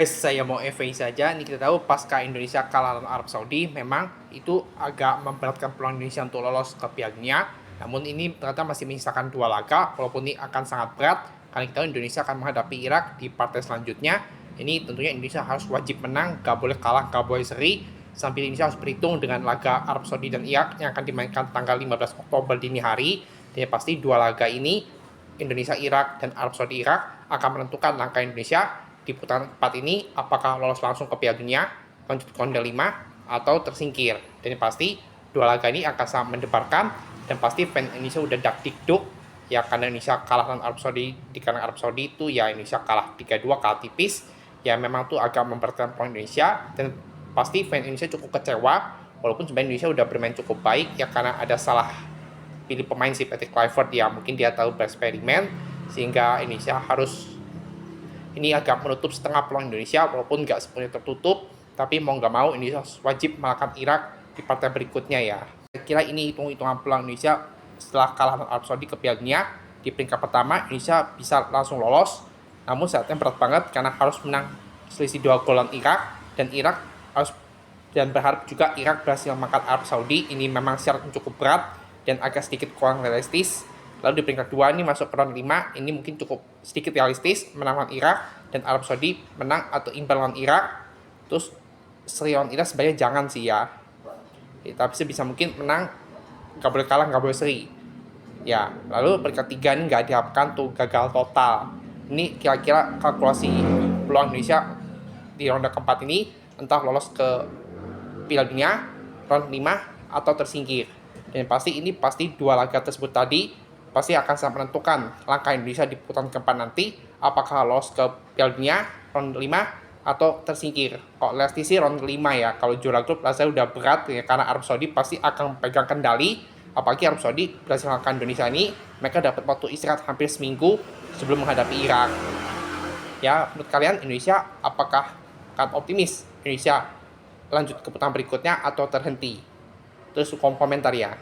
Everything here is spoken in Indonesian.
Saya mau FYI saja, ini kita tahu pasca Indonesia kalah lawan Arab Saudi, memang itu agak memberatkan peluang Indonesia untuk lolos ke Piala Dunia. Namun ini ternyata masih menyisakan 2 laga, walaupun ini akan sangat berat, karena kita tahu Indonesia akan menghadapi Irak di partai selanjutnya. Ini tentunya Indonesia harus wajib menang, gak boleh kalah, gak boleh seri. Sambil Indonesia harus berhitung dengan laga Arab Saudi dan Irak yang akan dimainkan tanggal 15 Oktober dini hari. Dan pasti 2 laga ini, Indonesia Irak dan Arab Saudi Irak, akan menentukan langkah Indonesia di putaran 4 ini, apakah lolos langsung ke Piala Dunia, lanjut ke ronde 5, atau tersingkir. Dan pasti 2 laga ini akan sangat mendebarkan, dan pasti fans Indonesia udah dak-dikduk ya, karena Indonesia kalah lawan Arab Saudi. Di kandang Arab Saudi itu ya Indonesia kalah 3-2, kalah tipis ya, memang tuh agak memberatkan peluang Indonesia. Dan pasti fans Indonesia cukup kecewa, walaupun sebenarnya Indonesia udah bermain cukup baik ya, karena ada salah pilih pemain si Patrick Kluivert ya, mungkin dia tahu bereksperimen, sehingga Indonesia harus ini agak menutup setengah peluang Indonesia, walaupun nggak sepenuhnya tertutup, tapi mau nggak mau Indonesia wajib mengalahkan Irak di partai berikutnya ya. Saya kira ini hitung-hitungan peluang Indonesia setelah kalah lawan Arab Saudi ke Piala Dunia. Di peringkat pertama Indonesia bisa langsung lolos, namun saatnya berat banget karena harus menang selisih 2 gol lawan Irak, dan Irak harus, dan berharap juga Irak berhasil mengangkat Arab Saudi. Ini memang syarat yang cukup berat dan agak sedikit kurang realistis. Lalu di peringkat 2 ini masuk ke round 5, ini mungkin cukup sedikit realistis, menang lawan Irak, dan Arab Saudi menang atau imbang lawan Irak. Terus seri lawan Irak sebenarnya jangan sih ya. Tapi sebisa mungkin menang, nggak boleh kalah, nggak boleh seri. Ya, lalu peringkat 3 ini nggak diharapkan tuh gagal total. Ini kira-kira kalkulasi peluang Indonesia di ronde keempat ini, entah lolos ke Piala Dunia, round 5, atau tersingkir. Dan pasti 2 laga tersebut tadi pasti akan sangat menentukan langkah Indonesia di putaran keempat nanti, apakah lolos ke Piala Dunia round 5 atau tersingkir. Kalau realistis sih round 5 ya, kalau juara grup rasanya udah berat ya, karena Arab Saudi pasti akan pegang kendali, apalagi Arab Saudi berhasil mengalahkan Indonesia ini, mereka dapat waktu istirahat hampir seminggu sebelum menghadapi Irak. Ya, menurut kalian Indonesia apakah akan optimis Indonesia lanjut ke putaran berikutnya atau terhenti? Terus komentar ya.